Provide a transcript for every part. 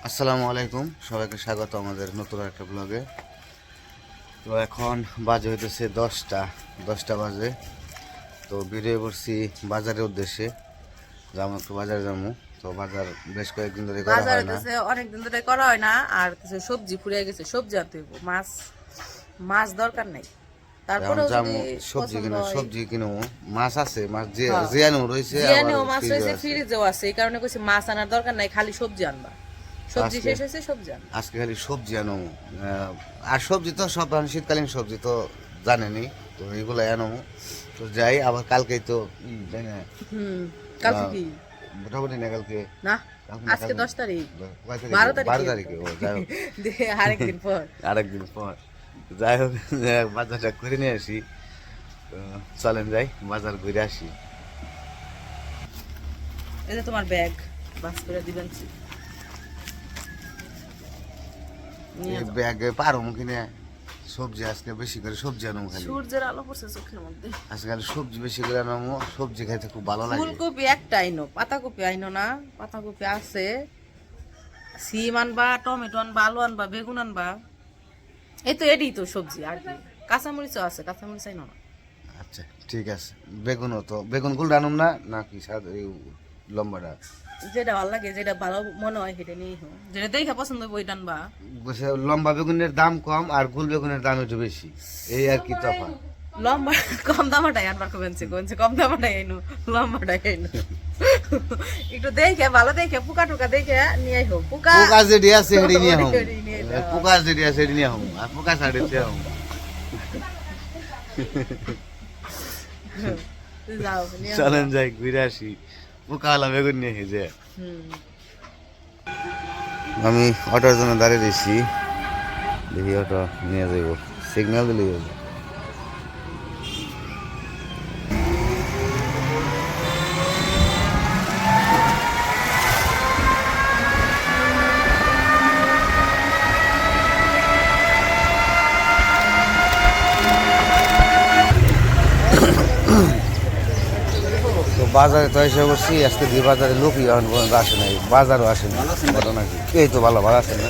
আসসালামু আলাইকুম, সবাইকে স্বাগত আমাদের নতুন একটা ব্লগে। তো এখন বাজে হইতেছে 10টা বাজে। তো বেরিয়ে পড়ছি বাজারের উদ্দেশ্যে, যাবো একটু বাজারে যাবো। তো বাজার বেশ কয়েকদিন ধরে করা হয় না, অনেকদিন ধরে করা হয় না। আর কিছু সবজি ফুরিয়ে গেছে, সবজি আনতে হইব। মাছ দরকার নাই, এখন তারপরেও যাবো যদি সবজি কিনবো। মাছ আছে, মাছ হ্যাঁ, জিয়ানো রয়েছে, জিয়ানেও আবার মাছ ফ্রিজে রয়েছে, আছে। ফ্রিজেও আছে। এই কারণে কইছি মাছ আনার দরকার নাই, খালি সবজি আনবা। সবজি শেষ হয়েছে, সবজি আনবা। আজকে খালি সবজি আনো। আর সবজি তো সব এখন শীতকালীন সবজি তো জানেনি, তো এইগুলো আনো। তো যাই, আবার কালকেই তো তাই না? কালকে কি? মোটামুটি না কালকে, না, আজকে 10 তারিখ, 12 12 তারিখ তারিখে। ও যাই হোক, আরেকদিন পর। আরেকদিন পর। যাই হোক, বাজারটা করে নিয়ে আসি। তো চলেন যাই, বাজার ঘুরে আসি। এই যে তোমার ব্যাগ, বাস করে দিবেন। এই ব্যাগে পারো কিনে সবজি, আজকে বেশি করে সবজি আনো খালি। সূর্যের আলো পড়ছে চোখের মধ্যে। আজকে খালি সবজি বেশি করে আনো, সবজি খাইতে খুব ভালো লাগে। ফুলকপি একটা আইনো, পাতাকপি আইনো না। পাতাকপি আছে, সিম আনবা, টমেটো আনবা, আলু আনবা, বেগুন আনবা। এই তো এডি তো সবজি। আর কি কাঁচামরিচও আছে, কাঁচামরিচ আইনো না। আচ্ছা ঠিক আছে। বেগুনও তো, বেগুন গুলো আনুন না নাকি সাদা এই লম্বাটা? যেটা ভালো লাগে, যেটা ভালো মনে হয় সেটা নিয়ে হোক, যেটা দেখে পছন্দ হবে ওইটা আনবা। বলছে লম্বা বেগুনের দাম কম আর গোল বেগুনের দাম একটু বেশি, এই আর কি তফাৎ। লম্বা কম দামাটাই আনবার কমেছে কম দামাটাই আইনো, লম্বাটাই আইনো। একটু দেখে ভালো দেখে, পোকা টোকা দেখে নিয়ে হোক। পোকা যেটি আছে সেটি নিয়ে হোক, পোকা যেটি আছে সেটি নিয়ে হোক, আর পোকা ছাড়ে হোক। যাও নিয়ে চলেন যাই ঘুরে আসি, পোকাওয়ালা বেগুন নিয়ে যে। আমি অটোর জন্য দাঁড়িয়ে দিচ্ছি, দেখি অটো নিয়ে যাইব, সিগন্যাল দিলেই যাবো। তো বাজারে তো এসে বসছি, আজকে দুই বাজারে লোকই এখন পর্যন্ত আসে নাই, বাজারও আসে না। ঘটনা কি? এই তো ভালো ভালো আছে না,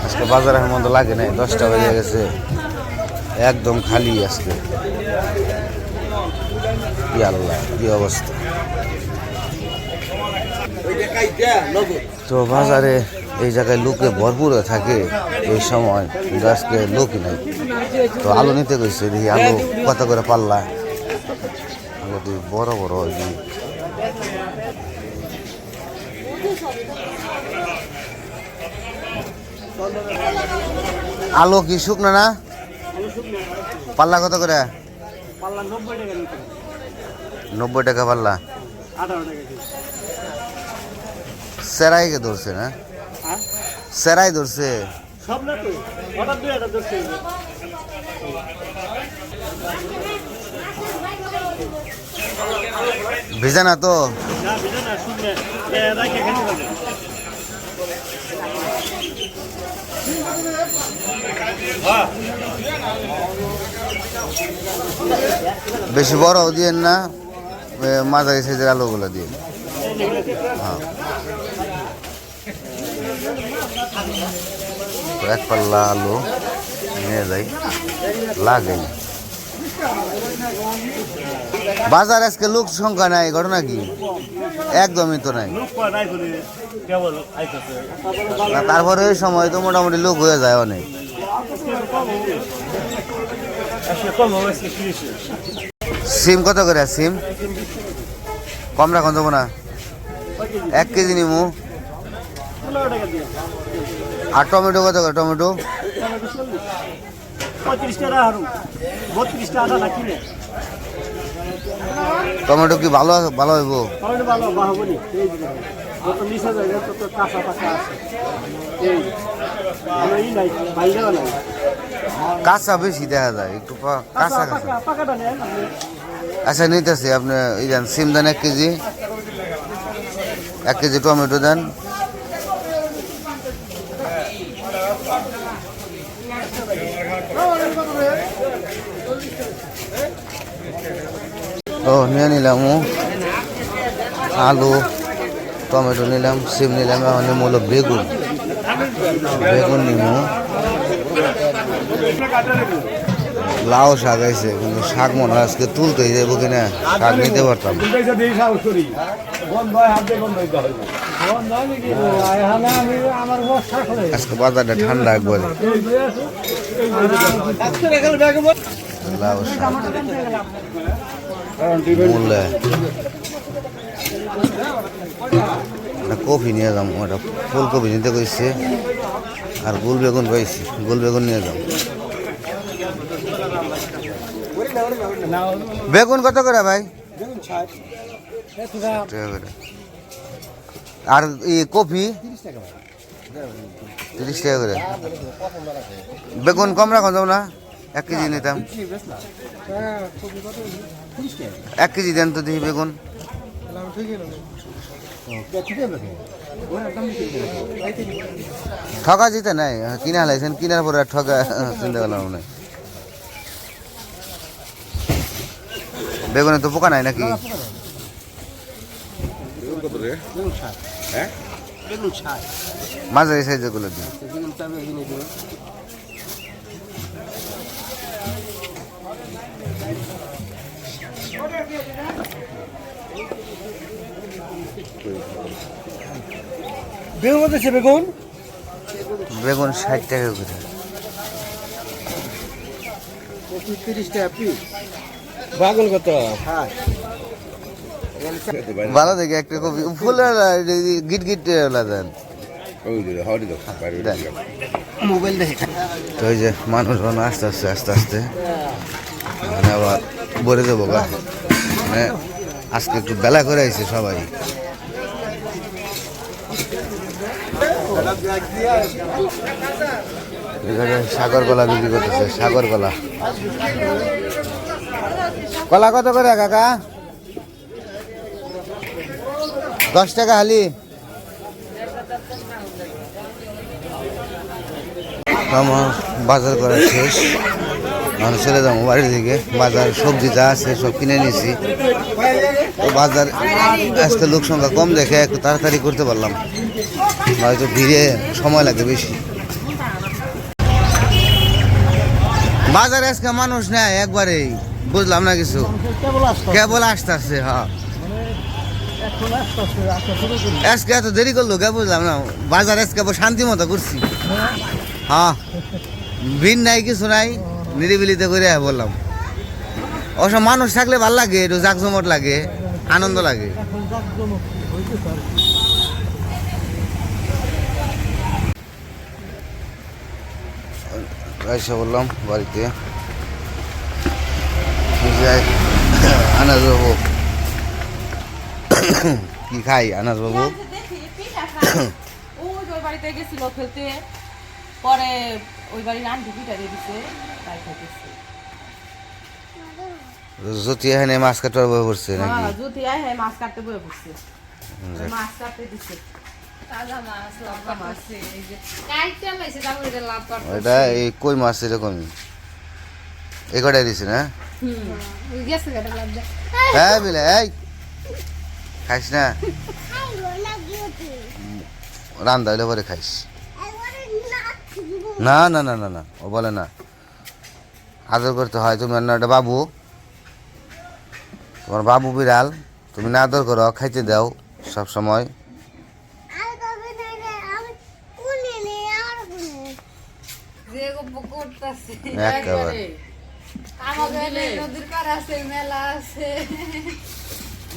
আজকে বাজার এখন মতো লাগে নাই, 10টা বেজে গেছে, একদম খালি আজকে। কি আল্লাহ, কি অবস্থা। তো বাজারে এই জায়গায় লোকে ভরপুর থাকে এই সময়, কিন্তু আজকে লোকই নাই। তো আলু নিতে গেছে, দেখি আলু কত করে পাল্লা। আলু তুই বড় বড় আলু কি শুকনো না? পাল্লা কত করে? 90 টাকা পাল্লা। সেরাইকে ধরছে না? সেরাই ধরছে। ভিজা না তো? বেশি বড় দিয়ে না, মাঝারি সাইজের আলুগুলো দিয়ে। হ্যাঁ, এক পাল্লা আলু নিয়ে যাই, লাগাই। বাজার আজকে লোক সংখ্যা নাই, ঘটনা কি? একদমই তো নাই। তারপরে ওই সময় তো মোটামুটি লোক হয়ে যায় অনেক। সিম কত করে? সিম কম রাখুন দেবো না, 1 কেজি নিমু। আর টমেটো কত করে? টমেটো 35 টাকা। টমেটো কি ভালো ভালো হইব? কাঁচা বেশি দেখা যায়, একটু কাঁচা কাঁচা। আচ্ছা নিতেছি, আপনি এই দেন সিম দেন 1 কেজি, 1 কেজি টমেটো দেন। ও নিয়ে নিলাম আলু, টমেটো নিলাম, সিম নিলাম, এখন নিম হলো বেগুন। বেগুন নিমু, লাউ শাক আছে, কিন্তু শাক মনে হয় আজকে তুলতে যাবো কিনা, শাক নিতে পারতাম। আজকে বাজারটা ঠান্ডা একবারে। লাউ শাক, মূলা, কপি নিয়ে যাম, ওটা ফুলকপি নিতে কইছে, আর গোল বেগুন পাইছি, গোল বেগুন নিয়ে যাম। বেগুন কত করে ভাই? আর কপি 30 টাকা করে। বেগুন কম রাখা যাও না, 1 কেজি নিতাম। 1 কেজি দেন তো দেখি বেগুন। ঠকা জিতে নাই, কিনা হালাইছেন, কিনার পরে আর ঠকা চিন্তা করলাম না। বেগুনে তো পোকা নাই নাকি? মাঝারি সাইজের গুলো দিন। বেগুন কত আছে? বেগুন বেগুন 60 টাকা করে। 30 টাকা পিস। বাগল কত? ভালো দেখে একটা কপি ফুল গিট গিট দেন। মোবাইল দেখে তো ওই যে মানুষজন আস্তে আস্তে আস্তে আস্তে মানে আবার ভরে দেবো গা। মানে আজকে একটু বেলা করে আইছে সবাই। এখানে সাগর কলা বিক্রি করতেছে, সাগর কলা। কলা কত করে কাকা? 10 টাকা হালি। আমার বাজার করা শেষ, মানুষ চলে যাবো বাড়ির দিকে। বাজার সবজি যা আছে সব কিনে নিয়েছি। তো বাজার আজকে লোক সংখ্যা কম দেখে একটু তাড়াতাড়ি করতে পারলাম, হয়তো ভিড়ে সময় লাগে বেশি। বাজারে আজকে মানুষ নেয় একবারেই, বুঝলাম না কিছু, কেবল আসতেছে। হ্যাঁ, আজকে এত দেরি করলো কে বুঝলাম না। বাজার আজকে শান্তি মতো করছি। হ্যাঁ, ভিড় নাই, কিছু নাই, নিরিবিলিতে করে বললাম। অবশ্য মানুষ থাকলে ভাল লাগে, একটু জাকজমট লাগে, আনন্দ লাগে। এসে বললাম বাড়িতে আনাজ বাবু কি খাই? আনাজ বাবু ওই বাড়িতে গেছিল খেলতে, পরে ওই বাড়ির আন্টি পিঠা দিয়ে দিছে, তাই খাইতেছে। জ্যোতি এখানে মাছ কাটার বয়ে পড়ছে নাকি? হ্যাঁ, জ্যোতি আয় হ্যাঁ মাছ কাটতে বয়ে পড়ছে, মাছ কাটতে দিছে। এটা এই কই মাছ এরকমই, এই কটাই দিছে না? হ্যাঁ বিলে, এই খাইস না, রান্দা হইলে পরে খাইস। না না না না না, ও বলে না, আদর করতে হয়। তুমি না, ওটা বাবু, তোমার বাবু বিড়াল, তুমি না আদর করো, খাইতে দাও সব সময়। একেবারে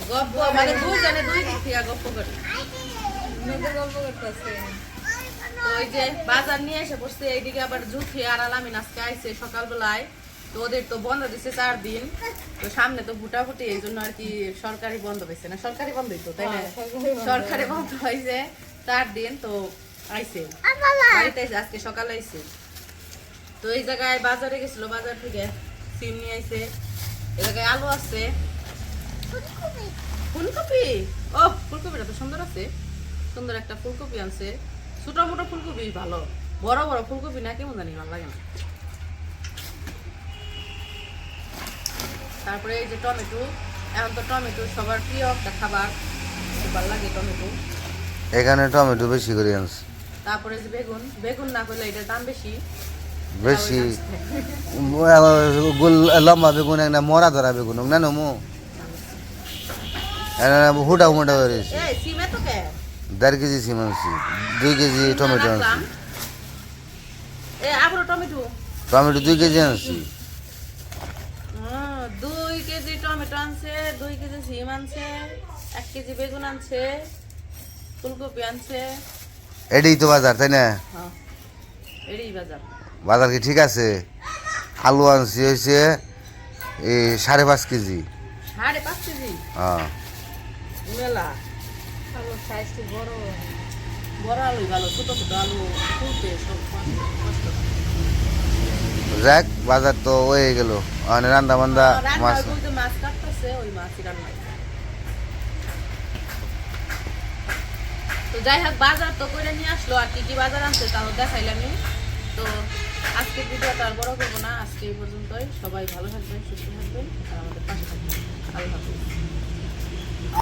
গপ্প মানে দুইজনে দুই দিক থেকে গপ্প করে। ওই যে বাজার নিয়ে এসে বসছে এইদিকে, আবার জুথি আর আলামিন আজকে আইছে সকালবেলায়। তো ওদের তো বন্ধ দিচ্ছে 4 দিন, তো সামনে তো ভুটাভুটি, এই জন্য আর কি সরকারি বন্ধ হয়েছে না, সরকারি বন্ধ হইতো তাই না, সরকারি বন্ধ হয়েছে 4 দিন। তো আইছে বাড়িতে আইছে, আজকে সকালে আইছে। তো এই জায়গায় বাজারে গেছিল, বাজার থেকে সিম নিয়ে আইছে। এই জায়গায় আলু আছে, ফুলকপি। ও ফুলকপিটা তো সুন্দর আছে, সুন্দর একটা ফুলকপি আনছে। ছোট মোটো ফুলকপি ভালো, বড় বড় ফুলকপি না কেমন জানি ভালো লাগে না। তারপরে এই যে টমেটো, এখন তো টমেটো সবার প্রিয় একটা খাবার, খুব ভালো লাগে টমেটো। এখানে টমেটো বেশি করে আনছি তারপরে যে বেগুন বেগুন না করলে এটার দাম বেশি বেশি লম্বা বেগুন একটা মরা ধরা বেগুন না নমু হুটা হুটা হয়েছে এই সিমে তো কে 1.5 কেজি সিম আনছি 2 কেজি টমেটো আনছি এ আবার টমেটো টমেটো 2 কেজি আনছি 2 কেজি টমেটো আনছে 2 কেজি সিম আনছে 1 কেজি বেগুন আনছে ফুলকপি আনছে এটাই তো বাজার তাই না হ্যাঁ এটাই বাজার বাজার কি ঠিক আছে আলু আনছি হয়েছে এই 5.5 কেজি 5.5 কেজি হ্যাঁ মেলা আলু সাইজটি বড় বড় আলু ভালো ছোট ছোট আলু ফুলতে সব কষ্ট যাক বাজার তো হয়ে গেল মানে রান্না বান্দা মাছ মাছ কাটতেছে ওই মাছই রান্না তো যাই হোক বাজার তো করে নিয়ে আসলো আর কি কি বাজার আনছে তাও দেখাইলামই তো আজকের ভিডিওটা আর বড় করবো না আজকে এই পর্যন্তই সবাই ভালো থাকবেন সুস্থ থাকবেন আর আমাদের পাশে থাকবেন আল্লাহ হাফেজ